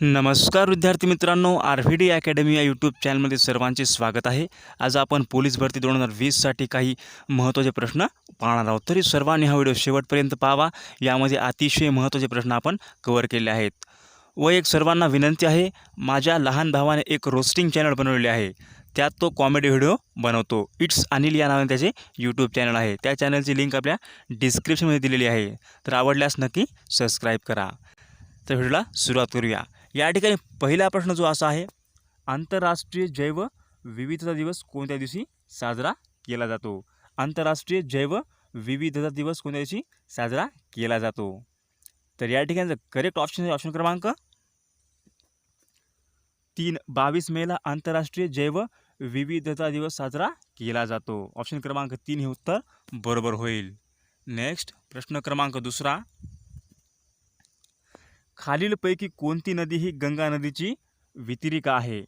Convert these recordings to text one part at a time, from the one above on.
नमस्कार विद्यार्थी मित्रांनो, RVD अकॅडमी या यूट्यूब चॅनलमध्ये सर्वांचे स्वागत आहे. आज आपण पोलीस भरती 2020साठी काही महत्त्वाचे प्रश्न पाहणार आहोत. तरी सर्वांनी हा व्हिडिओ शेवटपर्यंत पाहावा. यामध्ये अतिशय महत्त्वाचे प्रश्न आपण कव्हर केले आहेत. व एक सर्वांना विनंती आहे, माझ्या लहान भावाने एक रोस्टिंग चॅनल बनवलेले आहे. त्यात तो कॉमेडी व्हिडिओ बनवतो. इट्स अनिल या नावाने त्याचे यूट्यूब चॅनल आहे. त्या चॅनलची लिंक आपल्या डिस्क्रिप्शनमध्ये दिलेली आहे. तर आवडल्यास नक्की सबस्क्राईब करा. तर व्हिडिओला सुरुवात करूया. या ठिकाणी पहिला प्रश्न जो असा आहे, आंतरराष्ट्रीय जैव विविधता दिवस कोणत्या दिवशी साजरा केला जातो? आंतरराष्ट्रीय जैव विविधता दिवस कोणत्या दिवशी साजरा केला जातो? तर या ठिकाणी करेक्ट ऑप्शन आहे ऑप्शन क्रमांक 3, 22 मेला आंतरराष्ट्रीय जैव विविधता दिवस साजरा केला जातो. ऑप्शन क्रमांक 3 हे उत्तर बरोबर होईल. नेक्स्ट प्रश्न क्रमांक दुसरा, खालीलपैकी कोणती नदी ही गंगा नदीची वितरिका आहे?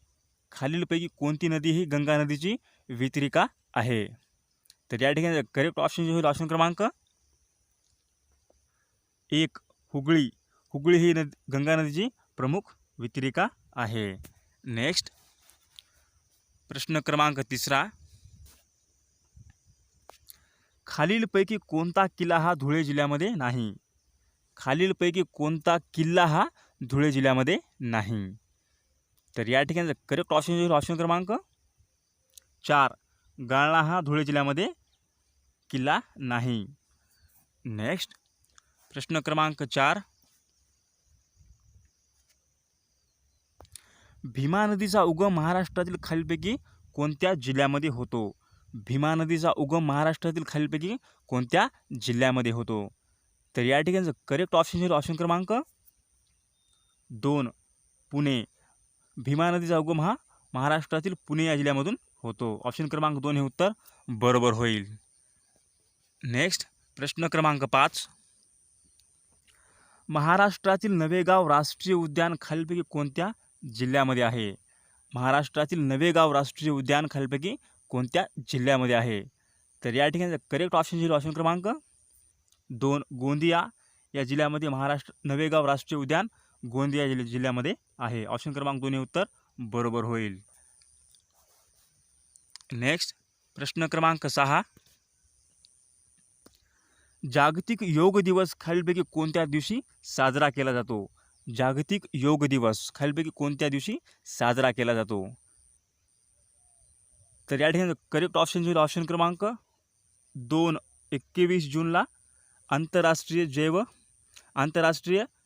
खालीलपैकी कोणती नदी ही गंगा नदीची वितरिका आहे? तर या ठिकाणी करेक्ट ऑप्शन जे होईल ऑप्शन क्रमांक 1, हुगळी. हुगळी ही गंगा नदीची प्रमुख वितरिका आहे. नेक्स्ट प्रश्न क्रमांक तिसरा, खालीलपैकी कोणता किल्ला हा धुळे जिल्ह्यामध्ये नाही? खालीलपैकी कोणता किल्ला हा धुळे जिल्ह्यामध्ये नाही? तर या ठिकाणी करेक्ट ऑप्शन होईल ऑप्शन क्रमांक 4, गाळणा हा धुळे जिल्ह्यामध्ये किल्ला नाही. नेक्स्ट प्रश्न क्रमांक 4, भीमा नदीचा उगम महाराष्ट्रातील खालीलपैकी कोणत्या जिल्ह्यामध्ये होतो? भीमा नदीचा उगम महाराष्ट्रातील खालीलपैकी कोणत्या जिल्ह्यामध्ये होतो? तर या ठिकाणी करेक्ट ऑप्शन होईल ऑप्शन क्रमांक 2, पुणे. भीमा नदीचा उगम हा महाराष्ट्रातील पुणे या जिल्ह्यामधून होतो. ऑप्शन क्रमांक 2 हे उत्तर बरोबर होईल. नेक्स्ट प्रश्न क्रमांक 5, महाराष्ट्रातील नवेगाव राष्ट्रीय उद्यान खालीलपैकी कोणत्या जिल्ह्यामध्ये आहे? महाराष्ट्रातील नवेगाव राष्ट्रीय उद्यान खालीलपैकी कोणत्या जिल्ह्यामध्ये आहे? तर या ठिकाणी करेक्ट ऑप्शन होईल ऑप्शन क्रमांक 2, गोंदिया या जिल्ह्यामध्ये महाराष्ट्र नवेगाव राष्ट्रीय उद्यान गोंदिया जिल्ह्यामध्ये आहे. ऑप्शन क्रमांक 2 हे उत्तर बरोबर होईल. नेक्स्ट प्रश्न क्रमांक 6, जागतिक योग दिवस खालीलपैकी कोणत्या दिवशी साजरा केला जातो? जागतिक योग दिवस खालीलपैकी कोणत्या दिवशी साजरा केला जातो? तर या ठिकाणी करेक्ट ऑप्शन होईल ऑप्शन क्रमांक 2, 21 जूनला आंतरराष्ट्रीय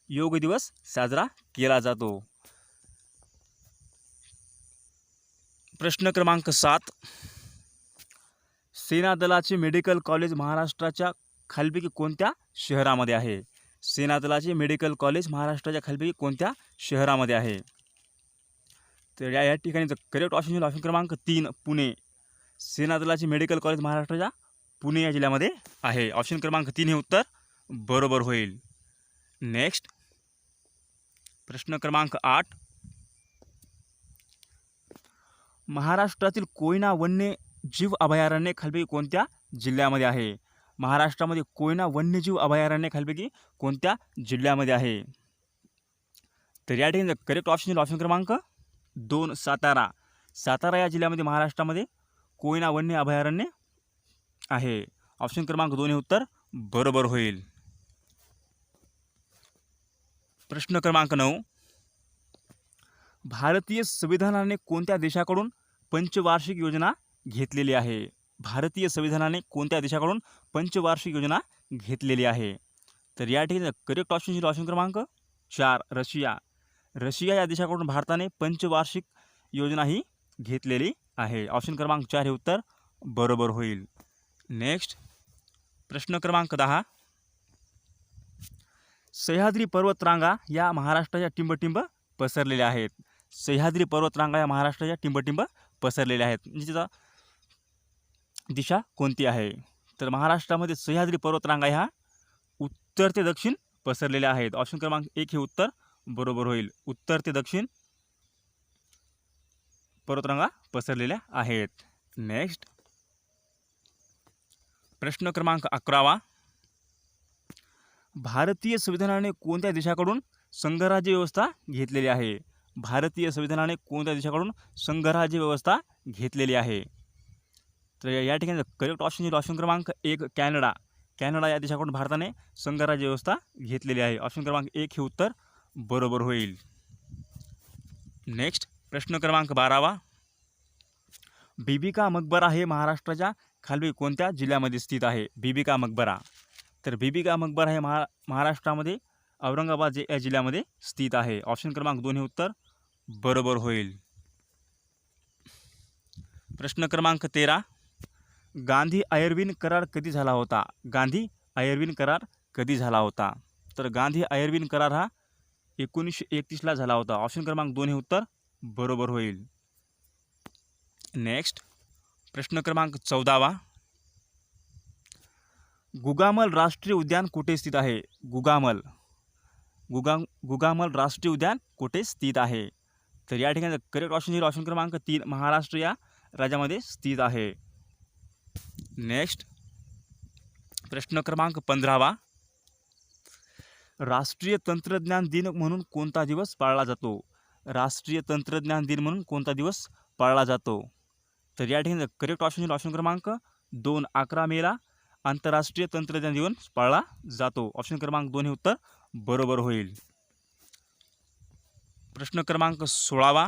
योग दिवस साजरा केला जातो. प्रश्न क्रमांक 7, सेना दलाचे मेडिकल कॉलेज महाराष्ट्राच्या खालीलपैकी कोणत्या शहरामध्ये आहे? सेना दलाचे मेडिकल कॉलेज महाराष्ट्राच्या खालीलपैकी कोणत्या शहरामध्ये आहे? तर या ठिकाणी करेक्ट ऑप्शन होईल ऑप्शन क्रमांक 3, पुणे. सेना दलाचे मेडिकल कॉलेज महाराष्ट्राच्या पुणे या जिल्ह्यामध्ये आहे. ऑप्शन क्रमांक 3 हे उत्तर बरोबर होईल. नेक्स्ट प्रश्न क्रमांक 8, महाराष्ट्रातील कोयना वन्यजीव अभयारण्य खालीलपैकी कोणत्या जिल्ह्यामध्ये आहे? महाराष्ट्रामध्ये कोयना वन्यजीव अभयारण्य खालीलपैकी कोणत्या जिल्ह्यामध्ये आहे? तर या ठिकाणी करेक्ट ऑप्शन होईल ऑप्शन क्रमांक 2, सातारा. सातारा या जिल्ह्यामध्ये महाराष्ट्रामध्ये कोयना वन्य अभयारण्य आहे. ऑप्शन क्रमांक 2 हे उत्तर बरोबर होईल. प्रश्न क्रमांक 9, भारतीय संविधानाने कोणत्या देशाकडून पंचवार्षिक योजना घेतलेली आहे? भारतीय संविधानाने कोणत्या देशाकडून पंचवार्षिक योजना घेतलेली आहे? तर या ठिकाणी करेक्ट ऑप्शन होईल ऑप्शन क्रमांक 4, रशिया. रशिया या देशाकडून भारताने पंचवार्षिक योजना ही घेतलेली आहे. ऑप्शन क्रमांक 4 हे उत्तर बरोबर होईल. नेक्स्ट प्रश्न क्रमांक 10, सह्याद्री पर्वतरांगा या महाराष्ट्राच्या टिंबटिंब पसरलेल्या आहेत. सह्याद्री पर्वतरांगा या महाराष्ट्राच्या टिंबटिंब पसरलेल्या आहेत. म्हणजे त्याचा दिशा कोणती आहे? तर महाराष्ट्रामध्ये सह्याद्री पर्वतरांगा ह्या उत्तर ते दक्षिण पसरलेल्या आहेत. ऑप्शन क्रमांक 1 हे उत्तर बरोबर होईल. उत्तर ते दक्षिण पर्वतरांगा पसरलेल्या आहेत. नेक्स्ट प्रश्न क्रमांक 11, भारतीय संविधानाने कोणत्या देशाकडून संघराज्य व्यवस्था घेतलेली आहे? भारतीय संविधानाने कोणत्या देशाकडून संघराज्य व्यवस्था घेतलेली आहे? तर या ठिकाणी करेक्ट ऑप्शन ऑप्शन क्रमांक 1 कॅनडा. कॅनडा या देशाकडून भारताने संघराज्य व्यवस्था घेतलेली आहे. ऑप्शन क्रमांक 1 हे उत्तर बरोबर होईल. नेक्स्ट प्रश्न क्रमांक 12वा. बीबी का मकबरा हे महाराष्ट्राच्या खालील कोणत्या जिल्ह्यामध्ये स्थित आहे? बीबी का मकबरा. तर बीबी का मकबरा हे महाराष्ट्रामध्ये औरंगाबाद या जिल्ह्यामध्ये स्थित आहे. ऑप्शन क्रमांक 2 हे उत्तर बरोबर होईल. प्रश्न क्रमांक 13. गांधी आयर्विन करार कधी झाला होता? गांधी आयर्विन करार कधी झाला होता? तर गांधी आयर्विन करार हा 1931ला झाला होता. ऑप्शन क्रमांक 2 हे उत्तर बरोबर होईल. नेक्स्ट प्रश्न क्रमांक 14वा. गुगामल राष्ट्रीय उद्यान कुठे स्थित आहे? गुगामल राष्ट्रीय उद्यान कुठे स्थित आहे? तर या ठिकाणी करेक्ट ऑप्शन क्रमांक 3 महाराष्ट्र या राज्यामध्ये स्थित आहे. नेक्स्ट प्रश्न क्रमांक 15वा. राष्ट्रीय तंत्रज्ञान दिन म्हणून कोणता दिवस पाळला जातो? राष्ट्रीय तंत्रज्ञान दिन म्हणून कोणता दिवस पाळला जातो? तर या ठिकाणी करेक्ट ऑप्शन क्रमांक 2 11 मेला आंतरराष्ट्रीय तंत्रज्ञान दिवस पाळला जातो. ऑप्शन क्रमांक 2 हे उत्तर बरोबर होईल. प्रश्न क्रमांक 16वा.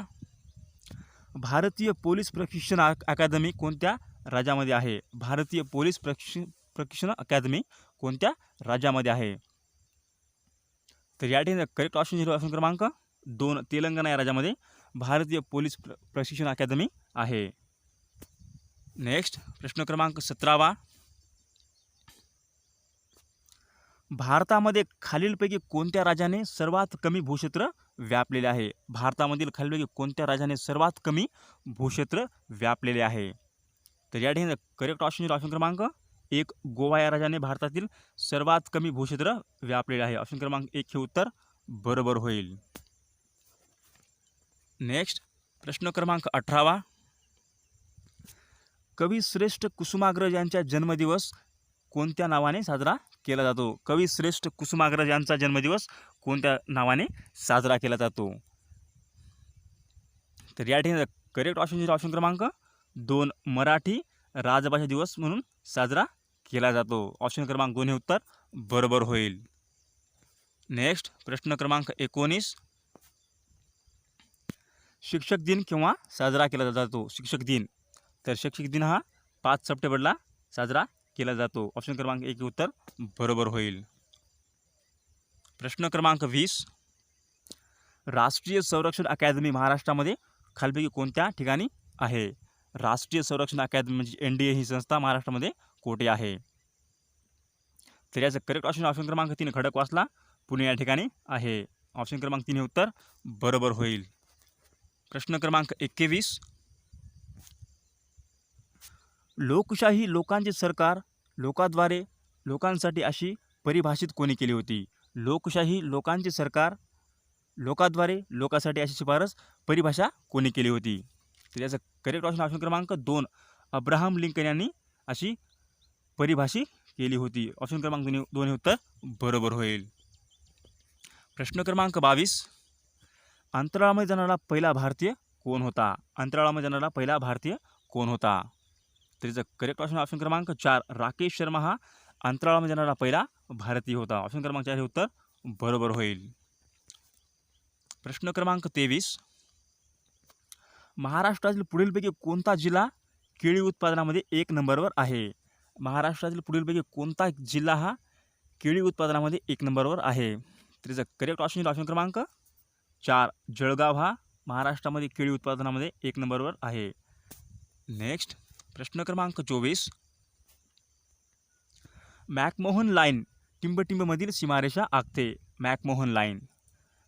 भारतीय पोलीस प्रशिक्षण अकादमी कोणत्या राज्यामध्ये आहे? भारतीय पोलीस प्रशिक्षण अकादमी कोणत्या राज्यामध्ये आहे? तर या ठिकाणी करेक्ट ऑप्शन क्रमांक 2 तेलंगणा या राज्यामध्ये भारतीय पोलीस प्रशिक्षण अकादमी आहे. नेक्स्ट प्रश्न क्रमांक 17वा. भारतामध्ये खालीलपैकी कोणत्या राज्याने सर्वात कमी भूक्षेत्र व्यापलेले आहे? भारतामधील खालीलपैकी कोणत्या राज्याने सर्वात कमी भूक्षेत्र व्यापलेले आहे? तर या ठिकाणी करेक्ट ऑप्शन क्रमांक 1 गोवा या राज्याने भारतातील सर्वात कमी भूक्षेत्र व्यापलेले आहे. ऑप्शन क्रमांक 1 हे उत्तर बरोबर होईल. नेक्स्ट प्रश्न क्रमांक 18वा. कवी श्रेष्ठ कुसुमाग्रज यांचा जन्मदिवस कोणत्या नावाने साजरा केला जातो? कवी श्रेष्ठ कुसुमाग्रज यांचा जन्मदिवस कोणत्या नावाने साजरा केला जातो? तर या ठिकाणी करेक्ट ऑप्शन क्रमांक 2 मराठी राजभाषा दिवस म्हणून साजरा केला जातो. ऑप्शन क्रमांक 2 हे उत्तर बरोबर होईल. नेक्स्ट प्रश्न क्रमांक 19. शिक्षक दिन केव्हा साजरा केला जातो? शिक्षक दिन. तर शिक्षक दिन हा 5 सप्टेंबरला साजरा केला जातो. ऑप्शन क्रमांक 1 हे उत्तर बरोबर होईल. प्रश्न क्रमांक 20. राष्ट्रीय संरक्षण अकादमी महाराष्ट्रामध्ये खालीलपैकी कोणत्या ठिकाणी आहे? राष्ट्रीय संरक्षण अकादमी म्हणजे NDA ही संस्था महाराष्ट्रामध्ये कोठे आहे? तर याचं करेक्ट ऑप्शन क्रमांक 3 खडकवासला पुणे या ठिकाणी आहे. ऑप्शन क्रमांक 3 हे उत्तर बरोबर होईल. प्रश्न क्रमांक 21. लोकशाही लोकांचे सरकार लोकांद्वारे लोकांसाठी अशी परिभाषित कोणी केली होती? लोकशाही लोकांचे सरकार लोकांद्वारे लोकांसाठी अशी परिभाषा कोणी केली होती? तर याचं करेक्ट ऑप्शन क्रमांक 2 अब्राहम लिंकन यांनी अशी परिभाषित केली होती. ऑप्शन क्रमांक 2 हे उत्तर बरोबर होईल. प्रश्न क्रमांक 22. अंतराळामध्ये जाणारा पहिला भारतीय कोण होता? अंतराळामध्ये जाणारा पहिला भारतीय कोण होता? तर याचं करेक्ट ऑप्शन क्रमांक 4 राकेश शर्मा हा अंतराळामध्ये जाणारा पहिला भारतीय होता. ऑप्शन क्रमांक 4 हे उत्तर बरोबर होईल. प्रश्न क्रमांक 23. महाराष्ट्रातील पुढीलपैकी कोणता जिल्हा केळी उत्पादनामध्ये 1 नंबरवर आहे? महाराष्ट्रातील पुढीलपैकी कोणता जिल्हा हा केळी उत्पादनामध्ये 1 नंबरवर आहे? तर याचं करेक्ट ऑप्शन क्रमांक 4 जळगाव हा महाराष्ट्रामध्ये केळी उत्पादनामध्ये 1 नंबरवर आहे. नेक्स्ट प्रश्न क्रमांक 24. मॅकमोहन लाईन टिंबटिंबमधील सीमारेषा आखते. McMahon line.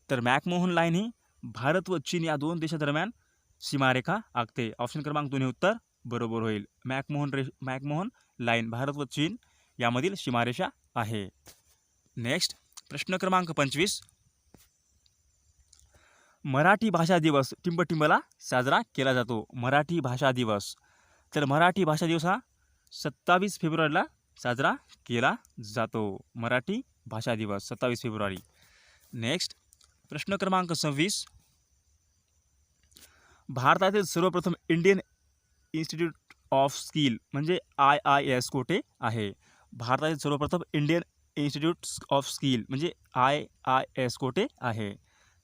तर मॅकमोहन लाईन ही भारत व चीन या 2 देशादरम्यान सीमारेखा आखते. ऑप्शन क्रमांक 2 हे उत्तर बरोबर होईल. मॅकमोहन लाईन भारत व चीन यामधील सीमारेषा आहे. नेक्स्ट प्रश्न क्रमांक 25. मराठी भाषा दिवस टिंबटिंबला साजरा केला जातो. मराठी भाषा दिवस. तर मराठी भाषा दिवस हा 27 फेब्रुवारीला साजरा केला जातो. मराठी भाषा दिवस 27 फेब्रुवारी. नेक्स्ट प्रश्न क्रमांक 26. भारतातील सर्वप्रथम इंडियन इन्स्टिट्यूट ऑफ स्किल म्हणजे IIS कोठे आहे? भारतातील सर्वप्रथम इंडियन इन्स्टिट्यूट ऑफ स्किल म्हणजे IIS कोठे आहे?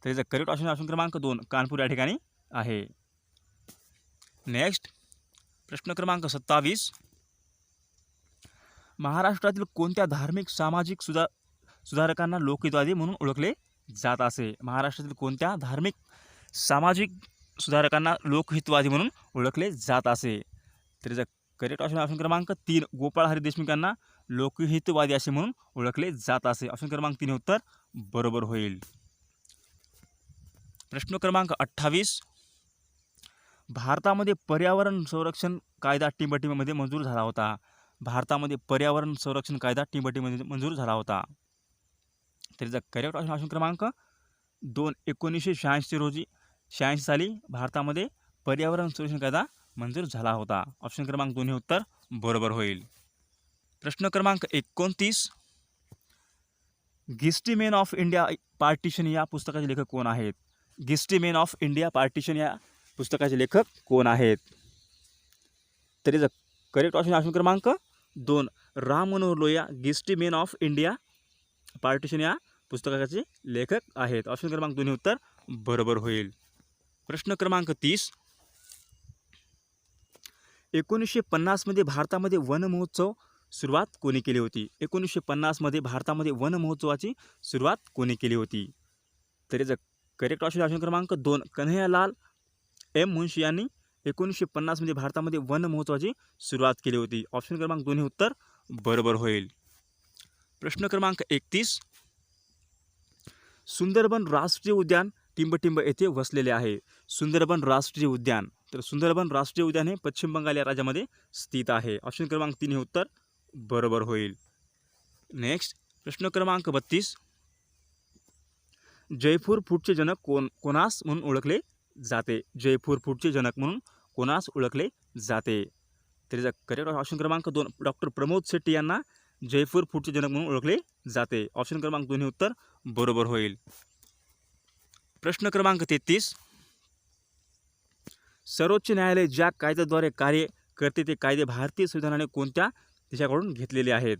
तर याचा करेक्ट ऑप्शन क्रमांक 2 कानपूर या ठिकाणी आहे. नेक्स्ट प्रश्न क्रमांक 27. महाराष्ट्रातील कोणत्या धार्मिक सामाजिक सुधारकांना लोकहितवादी म्हणून ओळखले जात असे? महाराष्ट्रातील कोणत्या धार्मिक सामाजिक सुधारकांना लोकहितवादी म्हणून ओळखले जात असे? तर याचा करेक्ट ऑप्शन क्रमांक 3 गोपाळ हरी देशमुख यांना लोकहितवादी असे म्हणून ओळखले जात असे. ऑप्शन क्रमांक 3 हे उत्तर बरोबर होईल. प्रश्न क्रमांक 28. भारतामध्ये पर्यावरण संरक्षण कायदा टिंबटिंबमध्ये मंजूर झाला होता. भारतामध्ये पर्यावरण संरक्षण कायदा टिंबटिंबमध्ये मंजूर झाला होता. तर याचा करेक्ट ऑप्शन क्रमांक 2 1986 रोजी 86 साली भारतामध्ये पर्यावरण संरक्षण कायदा मंजूर झाला होता. ऑप्शन क्रमांक 2 हे उत्तर बरोबर होईल. प्रश्न क्रमांक 29. गिस्टी मेन ऑफ इंडिया पार्टिशन या पुस्तकाचे लेखक कोण आहेत? गिस्टी मेन ऑफ इंडिया पार्टिशन या पुस्तकाचे लेखक कोण आहेत? तर याचा करेक्ट ऑप्शन क्रमांक 2 Ram Manohar Lohia guilty men of India partition या पुस्तकाचे लेखक आहेत. ऑप्शन क्रमांक 2 हे उत्तर बरोबर होईल. प्रश्न क्रमांक 30. 1950 मध्ये भारतामध्ये वन महोत्सव सुरुवात कोणी केली होती? 1950 मध्ये भारतामध्ये वन महोत्सवाची सुरुवात कोणी केली होती? तर याचा करेक्ट ऑप्शन क्रमांक 2 कन्हैयालाल M मुंशी यांनी 1950 मध्ये भारतामध्ये वन महोत्सवाची सुरुवात केली होती. ऑप्शन क्रमांक 2 हे उत्तर बरोबर होईल. प्रश्न क्रमांक 31. सुंदरबन राष्ट्रीय उद्यान टिंबटिंब येथे वसलेले आहे. सुंदरबन राष्ट्रीय उद्यान, तर सुंदरबन राष्ट्रीय उद्यान हे पश्चिम बंगाल या राज्यामध्ये स्थित आहे. ऑप्शन क्रमांक 3 हे उत्तर बरोबर होईल. नेक्स्ट प्रश्न क्रमांक 32. जयपूर फूडचे जनक कोणास म्हणून ओळखले जाते? जयपूर फूडचे जनक म्हणून कोणास ओळखले जाते? तर याचा करेक्ट ऑप्शन क्रमांक 2 डॉक्टर प्रमोद शेट्टी यांना जयपूर फूडचे जनक म्हणून ओळखले जाते. ऑप्शन क्रमांक 2 हे उत्तर बरोबर होईल. प्रश्न क्रमांक 33. सर्वोच्च न्यायालय ज्या कायद्याद्वारे कार्य करते ते कायदे भारतीय संविधानाने कोणत्या देशाकडून घेतलेले आहेत?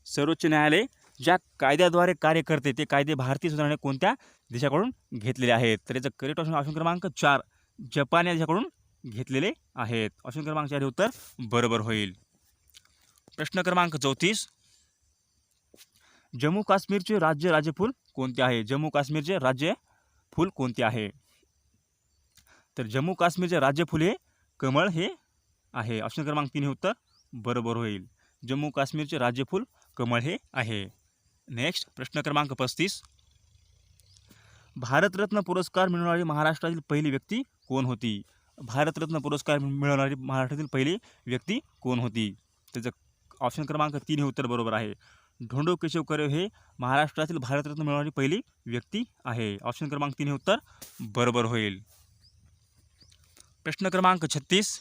सर्वोच्च न्यायालय ज्या कायद्याद्वारे कार्य करते ते कायदे भारतीय संविधानाने कोणत्या देशाकडून घेतलेले आहेत? तर याचा करेक्ट ऑप्शन क्रमांक 4 जपान या देशाकडून घेतलेले आहेत. ऑप्शन क्रमांक 4 हे उत्तर बरोबर होईल. प्रश्न क्रमांक 34. जम्मू काश्मीरचे राज्य राज्यफूल कोणते आहे? जम्मू काश्मीरचे राज्य फूल कोणते आहे? तर जम्मू काश्मीरचे राज्यफूल हे कमळ हे आहे. ऑप्शन क्रमांक 3 हे उत्तर बरोबर होईल. जम्मू काश्मीरचे राज्यफूल कमळ हे आहे. नेक्स्ट प्रश्न क्रमांक 35. भारतरत्न पुरस्कार मिळवणारी महाराष्ट्रातील पहिली व्यक्ती कोण होती? भारतरत्न पुरस्कार मिळवणारी महाराष्ट्रातील पहिली व्यक्ती कोण होती? त्याचं ऑप्शन क्रमांक 3 हे उत्तर बरोबर आहे. धोंडो केशव कर्वे हे महाराष्ट्रातील भारतरत्न मिळवणारी पहिली व्यक्ती आहे. ऑप्शन क्रमांक 3 हे उत्तर बरोबर होईल. प्रश्न क्रमांक 36.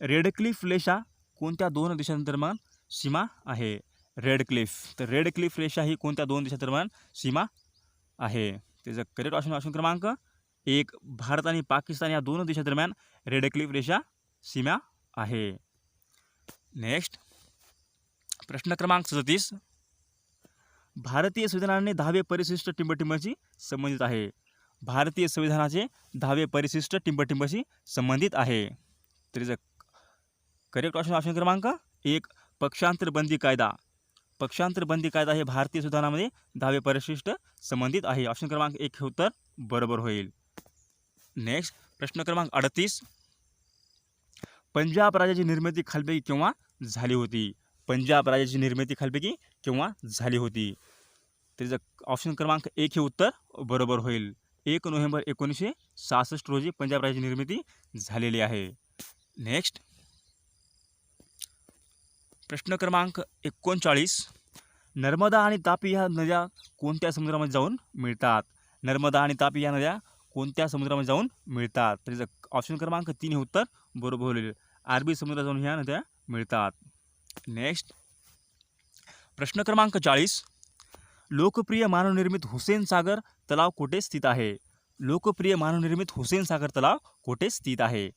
रेडक्लिफ रेषा कोणत्या दोन देशांदरम्यान सीमा आहे? रेडक्लिफ, तर रेडक्लिफ रेषा ही कोणत्या दोन देशांदरम्यान सीमा आहे? त्याचं करेक्ट ऑप्शन क्रमांक 1 भारत आणि पाकिस्तान या दोन देशांदरम्यान रेडक्लिफ रेषा सीमा आहे. नेक्स्ट प्रश्न क्रमांक 37. भारतीय संविधानाने 10वे परिशिष्ट टिंबटिंबशी संबंधित आहे. भारतीय संविधानाचे 10वे परिशिष्ट टिंबटिंबशी संबंधित आहे. तर करेक्ट ऑप्शन क्रमांक 1 पक्षांतर बंदी कायदा. पक्षांतर बंदी कायदा हे भारतीय संविधानामध्ये 10वे परिशिष्ट संबंधित आहे. ऑप्शन क्रमांक 1 हे उत्तर बरोबर होईल. नेक्स्ट प्रश्न क्रमांक 38. पंजाब राज्याची निर्मिती खालीलपैकी केव्हा झाली होती? पंजाब राज्याची निर्मिती खालीलपैकी केव्हा झाली होती? त्याचं ऑप्शन क्रमांक 1 हे उत्तर बरोबर होईल. 1 नोव्हेंबर 1966 रोजी पंजाब राज्याची निर्मिती झालेली आहे. नेक्स्ट प्रश्न क्रमांक 39. नर्मदा आणि तापी ह्या नद्या कोणत्या समुद्रामध्ये जाऊन मिळतात? नर्मदा आणि तापी या नद्या कोणत्या समुद्रामध्ये जाऊन मिळतात? तर ऑप्शन क्रमांक 3 हे उत्तर बरोबर होईल. अरबी समुद्रात जाऊन ह्या नद्या मिळतात. नेक्स्ट प्रश्न क्रमांक 40. लोकप्रिय मानवनिर्मित हुसेन सागर तलाव कुठे स्थित आहे? लोकप्रिय मानवनिर्मित हुसेन सागर तलाव कुठे स्थित आहे?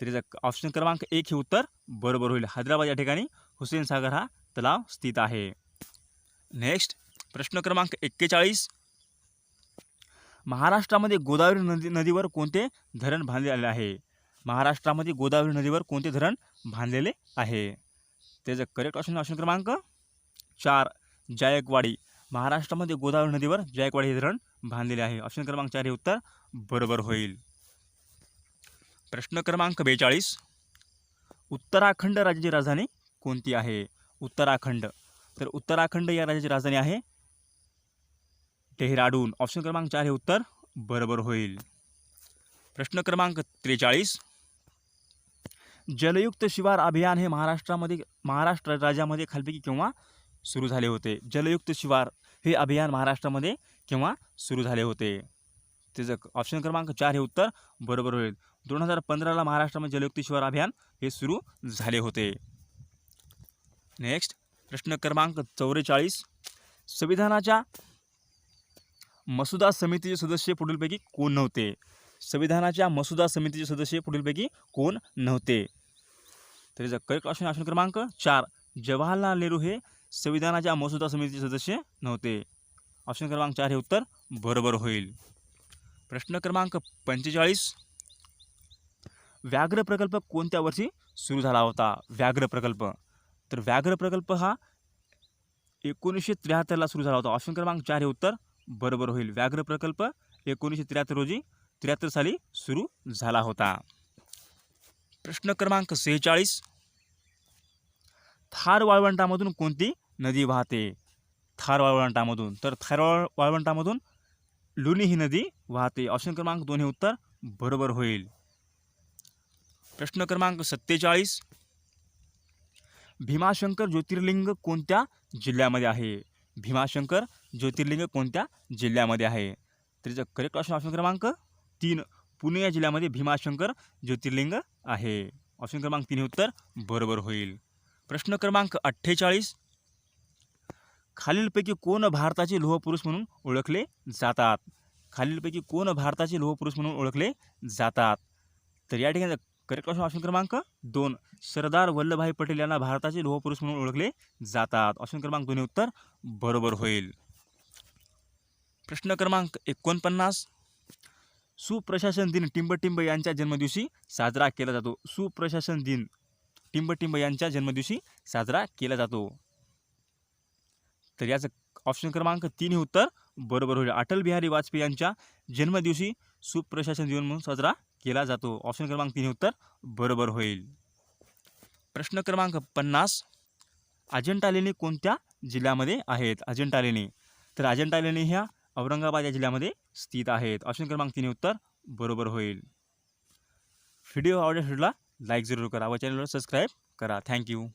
तर याचा ऑप्शन क्रमांक 1 हे उत्तर बरोबर होईल. हैदराबाद या ठिकाणी हुसेन सागर हा तलाव स्थित आहे. नेक्स्ट प्रश्न क्रमांक 41. महाराष्ट्रामध्ये गोदावरी नदीवर कोणते धरण बांधलेले आहे? महाराष्ट्रामध्ये गोदावरी नदीवर कोणते धरण बांधलेले आहे? त्याचं करेक्ट ऑप्शन क्रमांक 4 जायकवाडी. महाराष्ट्रामध्ये गोदावरी नदीवर जायकवाडी हे धरण बांधलेले आहे. ऑप्शन क्रमांक 4 हे उत्तर बरोबर होईल. प्रश्न क्रमांक 42. उत्तराखंड राज्याची राजधानी कोणती आहे? उत्तराखंड. तर उत्तराखंड या राज्याची राजधानी आहे डेहराडून. ऑप्शन क्रमांक 4 हे उत्तर बरोबर होईल. प्रश्न क्रमांक 43. जलयुक्त शिवार अभियान हे महाराष्ट्र राज्यामध्ये खालीलपैकी केव्हा सुरू झाले होते? जलयुक्त शिवार हे अभियान महाराष्ट्रामध्ये केव्हा सुरू झाले होते? त्याचं ऑप्शन क्रमांक 4 हे उत्तर बरोबर होईल. 2015ला महाराष्ट्रामध्ये जलयुक्त शिवार अभियान हे सुरू झाले होते. नेक्स्ट प्रश्न क्रमांक 44. संविधानाच्या मसुदा समितीचे सदस्य पुढीलपैकी कोण नव्हते? संविधानाच्या मसुदा समितीचे सदस्य पुढीलपैकी कोण नव्हते? तर याचा करेक्ट ऑप्शन क्रमांक 4 जवाहरलाल नेहरू हे संविधानाच्या मसुदा समितीचे सदस्य नव्हते. ऑप्शन क्रमांक 4 हे उत्तर बरोबर होईल. प्रश्न क्रमांक 45. व्याघ्र प्रकल्प कोणत्या वर्षी सुरू झाला होता? व्याघ्र प्रकल्प. तर व्याघ्र प्रकल्प हा 1973ला सुरू झाला होता. ऑप्शन क्रमांक 4 हे उत्तर बरोबर होईल. व्याघ्र प्रकल्प 1973 साली सुरू झाला होता. प्रश्न क्रमांक 46. थार वाळवंटामधून कोणती नदी वाहते? थार वाळवंटामधून. तर थार वाळवंटामधून लुनी ही नदी वाहते. ऑप्शन क्रमांक 2 हे उत्तर बरोबर होईल. प्रश्न क्रमांक 47. भीमाशंकर ज्योतिर्लिंग कोणत्या जिल्ह्यामध्ये आहे? भीमाशंकर ज्योतिर्लिंग कोणत्या जिल्ह्यामध्ये आहे? तर याचा करेक्ट ऑप्शन क्रमांक 3 पुणे या जिल्ह्यामध्ये भीमाशंकर ज्योतिर्लिंग आहे. ऑप्शन क्रमांक 3 हे उत्तर बरोबर होईल. प्रश्न क्रमांक 48. खालीलपैकी कोण भारताचे लोहपुरुष म्हणून ओळखले जातात? खालीलपैकी कोण भारताचे लोहपुरुष म्हणून ओळखले जातात? तर या ठिकाणी करेक्ट ऑप्शन क्रमांक 2 सरदार वल्लभभाई पटेल यांना भारताचे लोहपुरुष म्हणून ओळखले जातात. ऑप्शन क्रमांक 2 हे उत्तर बरोबर होईल. प्रश्न क्रमांक 49. सुप्रशासन दिन टिंबटिंब यांच्या जन्मदिवशी साजरा केला जातो. सुप्रशासन दिन टिंबटिंब यांच्या जन्मदिवशी साजरा केला जातो. तर याचं ऑप्शन क्रमांक 3 हे उत्तर बरोबर होईल. अटल बिहारी वाजपेयी यांच्या जन्मदिवशी सुप्रशासन दिन म्हणून साजरा केला जातो. ऑप्शन क्रमांक 3 हे उत्तर बरोबर होईल. प्रश्न क्रमांक 50. अजंठा लेणी कोणत्या जिल्ह्यामध्ये आहेत? अजंठा लेणी. तर अजंठा लेणी ह्या औरंगाबाद या जिल्ह्यामध्ये स्थित आहेत. ऑप्शन क्रमांक 3 हे उत्तर बरोबर होईल. व्हिडिओ आवडल्यास लाईक जरूर करा व चॅनलला सबस्क्राईब करा. थँक्यू.